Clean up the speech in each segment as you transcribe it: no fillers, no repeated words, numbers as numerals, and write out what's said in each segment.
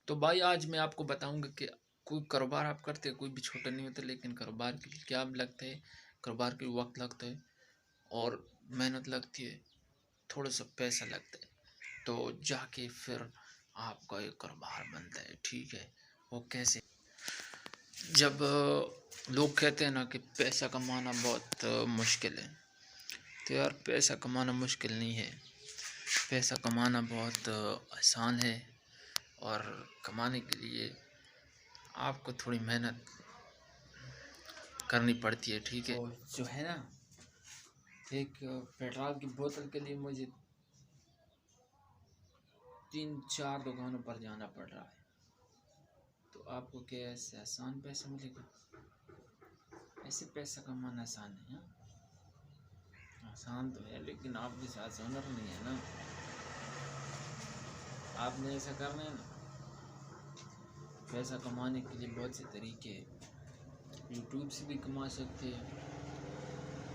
तो भाई आज मैं आपको बताऊंगा कि कोई कारोबार आप करते हैं, कोई भी छोटा नहीं होता, लेकिन कारोबार के लिए क्या लगता है। कारोबार के लिए वक्त लगता है और मेहनत लगती है, थोड़ा सा पैसा लगता है, तो जाके फिर आपका एक कारोबार बनता है। ठीक है, वो कैसे? जब लोग कहते हैं ना कि पैसा कमाना बहुत मुश्किल है, तो यार पैसा कमाना मुश्किल नहीं है। पैसा कमाना बहुत आसान है। और कमाने के लिए आपको थोड़ी मेहनत करनी पड़ती है। ठीक है, तो जो है ना, एक पेट्रोल की बोतल के लिए मुझे 3-4 दुकानों पर जाना पड़ रहा है। तो आपको क्या ऐसे आसान पैसा मिलेगा? ऐसे पैसा कमाना आसान है? आसान तो है, लेकिन आपके साथ हुनर नहीं है ना। आपने ऐसा करना है ना। पैसा कमाने के लिए बहुत से तरीके हैं। यूट्यूब से भी कमा सकते हैं,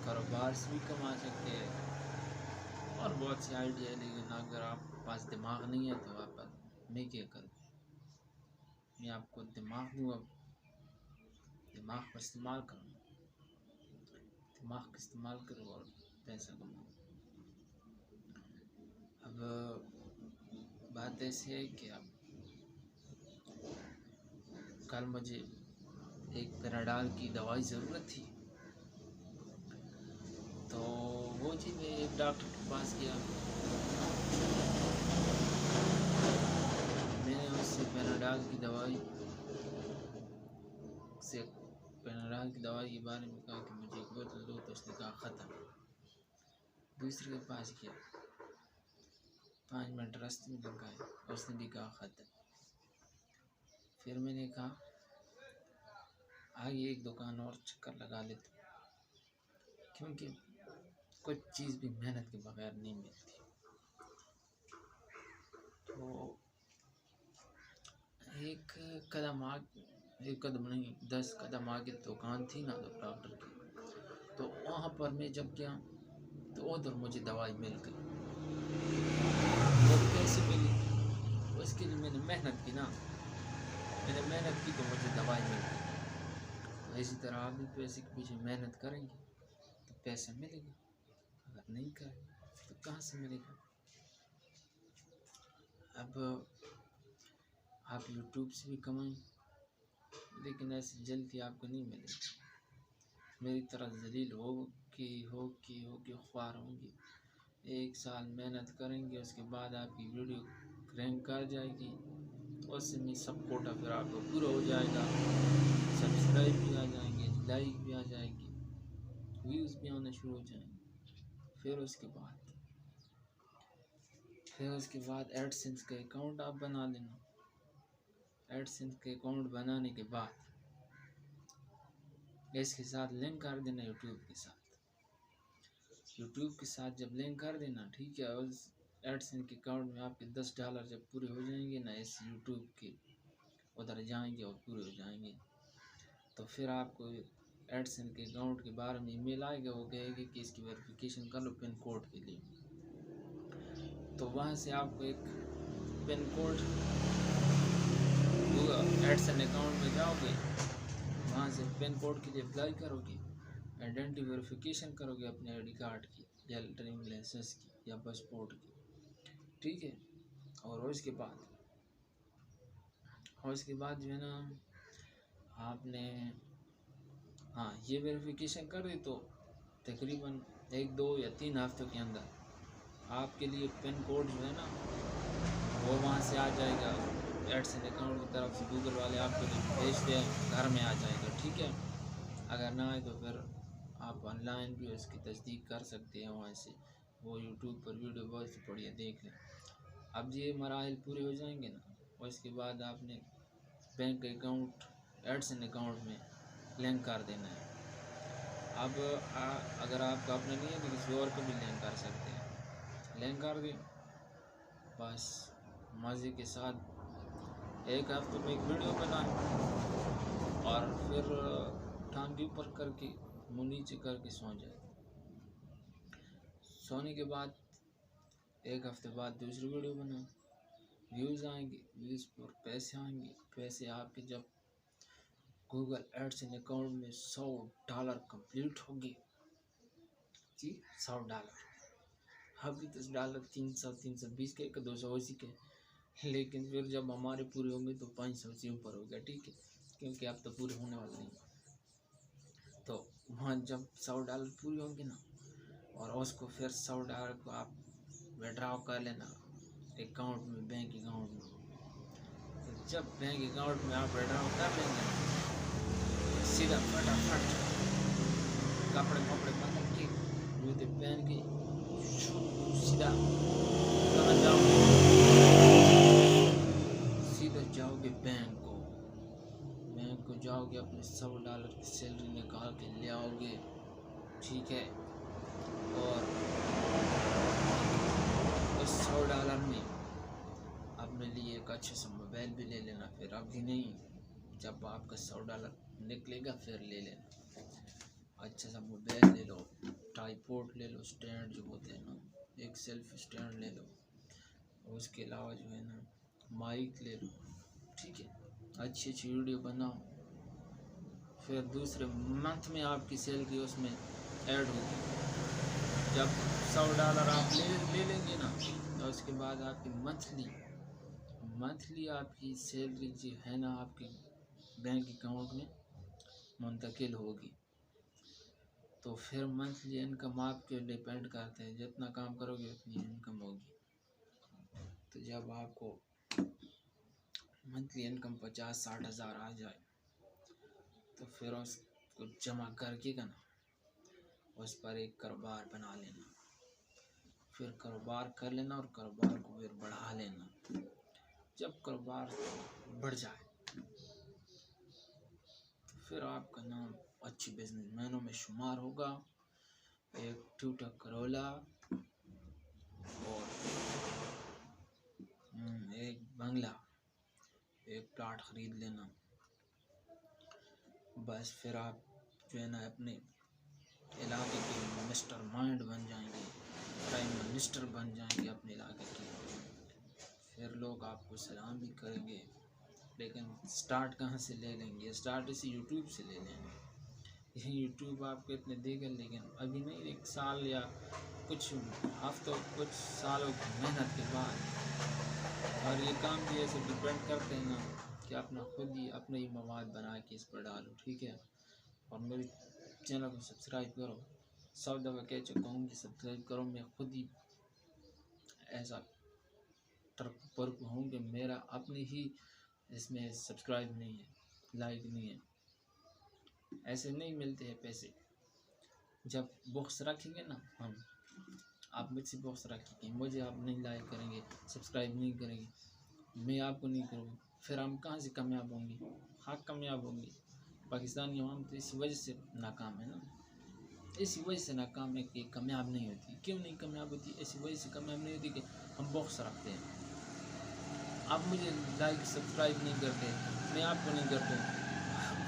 कारोबार से भी कमा सकते हैं, और बहुत से आइडिया है। लेकिन अगर आपके पास दिमाग नहीं है तो आप मैं क्या करूँ? मैं आपको दिमाग दूँ। अब दिमाग का इस्तेमाल करो, दिमाग का इस्तेमाल करो और पैसा कमाओ। अब बात ऐसी है कि अब कल मुझे एक पैराडाल की दवाई ज़रूरत थी, तो वो जी मैं एक डॉक्टर के पास गया। मैंने उससे पैराडाल की दवाई के बारे में कहा कि मुझे एक बोतल दो, तो उसने कहा ख़त्म। दूसरे के पास गया, 5 मिनट रास्ते में लग गए, उसने भी कहा ख़त्म। फिर मैंने कहा आगे एक दुकान और चक्कर लगा लेते, क्योंकि कुछ चीज़ भी मेहनत के बगैर नहीं मिलती। तो एक एक कदम नहीं, 10 कदम आगे दुकान थी ना डॉक्टर की। तो वहाँ पर मैं जब गया तो उधर मुझे दवाई मिल गई। वो कैसे मिली? उसके लिए मैंने मेहनत की ना। मैंने मेहनत की तो मुझे दवाई मिल गई। तो इसी तरह आप भी पैसे के पीछे मेहनत करेंगे तो पैसा मिलेगा। अगर नहीं करेंगे तो कहाँ से मिलेगा? अब आप यूट्यूब से भी कमाएं, लेकिन ऐसे जल्दी आपको नहीं मिलेगा। मेरी तरह जलील हो कि ख्वार होंगे। 1 साल मेहनत करेंगे, उसके बाद आपकी वीडियो रैंक कर जाएगी। उससे में सब कोटा फिर आपको पूरा हो जाएगा। सब्सक्राइब भी आ जाएंगे, लाइक भी आ जाएगी, व्यूज़ भी आना शुरू हो जाएंगे। फिर उसके बाद एडसेंस का अकाउंट आप बना लेना। एडसेंस के अकाउंट बनाने के बाद इसके साथ लिंक कर देना यूट्यूब के साथ। जब लिंक कर देना, ठीक है, उस एडसेंस के अकाउंट में आपके $10 जब पूरे हो जाएंगे ना, इस यूट्यूब के उधर जाएंगे और पूरे हो जाएंगे, तो फिर आपको एडसेंस के अकाउंट के बारे में ईमेल आएगा। वो कहेगी कि इसकी वेरिफिकेशन कर लो पिन कोड के लिए। तो वहाँ से आपको एक पिन कोड एडसेंस अकाउंट में जाओगे, वहाँ से पिन कोड के लिए अप्लाई करोगे, आइडेंटिटी वेरिफिकेशन करोगे अपने आईडी कार्ड की या ड्राइविंग लाइसेंस की या पासपोर्ट की। ठीक है, और उसके बाद जो है ना, आपने ये वेरिफिकेशन कर दी तो तकरीबन 1-2 या 3 हफ्तों के अंदर आपके लिए पिन कोड जो है ना, वो वहाँ से आ जाएगा। एडसेंस अकाउंट की तरफ से गूगल वाले आपको जो भेज दें, घर में आ जाएगा। ठीक है, अगर ना आए तो फिर आप ऑनलाइन भी उसकी तस्दीक कर सकते हैं वहाँ से। वो यूट्यूब पर वीडियो बहुत बढ़िया देख लें। अब ये मराहल पूरे हो जाएंगे ना, और इसके बाद आपने बैंक अकाउंट एडसेंस अकाउंट में लिंक कर देना है। अब अगर आपका अपना नहीं है तो किसी और को भी लिंक कर सकते हैं। लिंक कर दें, बस मज़े के साथ 1 हफ्ते में एक वीडियो बनाएं और फिर टांग के ऊपर करके मुँह नीचे करके सो जाए। सोने के बाद 1 हफ्ते बाद दूसरी वीडियो बनाएं, व्यूज़ आएंगे, व्यूज़ पर पैसे आएंगे। पैसे आपके जब गूगल एडसेंस अकाउंट में $100 कंप्लीट होगी जी, $100 अभी $10 $300 320 के 280 के, लेकिन फिर जब हमारे पूरे होंगे तो 500 से ऊपर हो गया। ठीक है, क्योंकि अब तो पूरे होने वाले नहीं। तो वहाँ जब $100 पूरे होंगे ना, और उसको फिर $100 को आप विड्रॉ कर लेना अकाउंट में, बैंक अकाउंट में। तो जब बैंक अकाउंट में आप विड्रॉ कर लेंगे सीधा फटाफट कपड़े बदल के, जूते पहन के सीधा कहाँ जाओगे? सीधा जाओगे बैंक को जाओगे, अपने $100 की सैलरी निकाल के ले आओगे। ठीक है, और उस $100 में अपने लिए एक अच्छा सा मोबाइल भी ले लेना। फिर अभी नहीं, जब आपका $100 निकलेगा फिर ले लेना। अच्छा सा मोबाइल ले लो, ट्राइपॉड ले लो, स्टैंड जो होते हैं ना, एक सेल्फी स्टैंड ले लो। उसके अलावा जो है ना माइक ले लो। ठीक है, अच्छी वीडियो बनाओ। फिर दूसरे मंथ में आपकी सैलरी उसमें ऐड होगी। जब $100 आप ले लेंगे ना, तो उसके बाद आपकी मंथली आपकी सैलरी जो है ना आपके बैंक अकाउंट में मुंतकिल होगी। तो फिर मंथली इनकम आपके डिपेंड करते हैं, जितना काम करोगे उतनी इनकम होगी। तो जब आपको मंथली इनकम 50-60 हज़ार आ जाए, तो फिर उसको जमा करके ना उस पर एक कारोबार बना लेना। फिर कारोबार कर लेना और कारोबार को फिर बढ़ा लेना। जब कारोबार बढ़ जाए तो फिर आपका नाम अच्छे बिजनेसमैनों में शुमार होगा। एक टोयोटा करोला और एक बंगला, एक प्लाट खरीद लेना। बस फिर आप जो है ना अपने इलाके के मिस्टर माइंड बन जाएंगे, प्राइम मिनिस्टर बन जाएंगे अपने इलाके के। फिर लोग आपको सलाम भी करेंगे। लेकिन स्टार्ट कहाँ से ले लेंगे? स्टार्ट इसी यूट्यूब से ले लेंगे। यही यूट्यूब आपको इतने देगा, लेकिन अभी नहीं, 1 साल या कुछ हफ्तों कुछ सालों की मेहनत के बाद। और ये काम भी ऐसे डिपेंड करते हैं ना कि अपना खुद ही अपने ही मवाद बना के इस पर डालो। ठीक है, और मेरे चैनल को सब्सक्राइब करो। 100 दफ़ा कह चुका हूँ कि सब्सक्राइब करो। मैं खुद ही ऐसा तरक हूँ कि मेरा अपने ही इसमें सब्सक्राइब नहीं है, लाइक नहीं है। ऐसे नहीं मिलते हैं पैसे। जब बॉक्स रखेंगे ना हम, आप मुझसे बॉक्स रखेंगे, मुझे आप नहीं लाइक करेंगे, सब्सक्राइब नहीं करेंगे, मैं आपको नहीं करूँगा, फिर हम कहाँ से कामयाब होंगे? हाँ, कामयाब होंगे। पाकिस्तानी अवाम तो इसी वजह से नाकाम है ना, इसी वजह से नाकाम है कि कामयाब नहीं होती। क्यों नहीं कामयाब होती? इसी वजह से कामयाब नहीं होती कि हम बॉक्स रखते हैं। आप मुझे लाइक सब्सक्राइब नहीं करते, मैं आपको नहीं करता,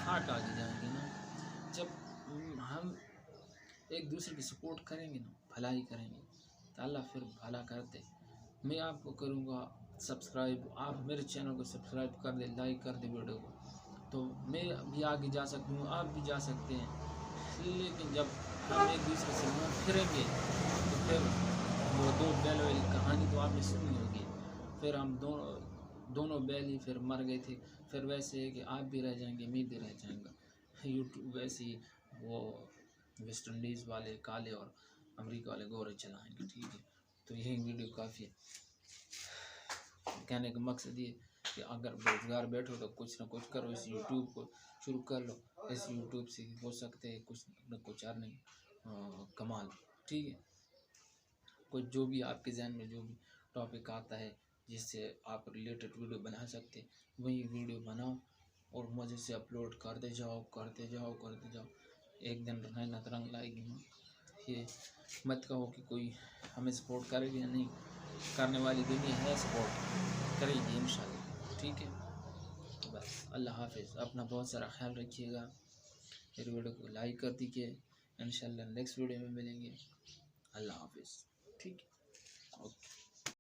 हार्ट आगे जाएंगे ना। जब हम एक दूसरे की सपोर्ट करेंगे ना, भलाई करेंगे, तो अल्लाह फिर भला करते। मैं आपको करूँगा सब्सक्राइब, आप मेरे चैनल को सब्सक्राइब कर दे, लाइक कर दे वीडियो को, तो मैं भी आगे जा सकता हूँ, आप भी जा सकते हैं। लेकिन जब हम एक दूसरे से मुँह फिरेंगे तो फिर वो 2 बैल वाली कहानी तो आपने सुनी होगी। फिर हम दोनों बैल ही फिर मर गए थे। फिर वैसे है कि आप भी रह जाएंगे, मैं भी रह जाएंगा। यूट्यूब वैसे ही वो वेस्ट इंडीज़ वाले काले और अमेरिका वाले गोरे चलाएंगे। ठीक है, तो यही वीडियो काफ़ी है। कहने का मकसद ये कि अगर बेरोजगार बैठो तो कुछ ना कुछ करो, इस यूट्यूब को शुरू कर लो। इस यूट्यूब से हो सकते हैं कुछ न कुछ अर्निंग कमा लो। ठीक है, कुछ जो भी आपके जहन में जो भी टॉपिक आता है जिससे आप रिलेटेड वीडियो बना सकते, वही वीडियो बनाओ और मुझे से अपलोड करते जाओ। एक दिन मेहनत रंग लाएगी। ये मत कहो कि कोई हमें सपोर्ट करेगी या नहीं, करने वाली दुनिया है, सपोर्ट करेगी इंशाल्लाह। ठीक है, तो बस अल्लाह हाफिज़। अपना बहुत सारा ख्याल रखिएगा। मेरे वीडियो को लाइक कर दीजिए। इंशाल्लाह नेक्स्ट वीडियो में मिलेंगे। अल्लाह हाफिज़। ठीक है।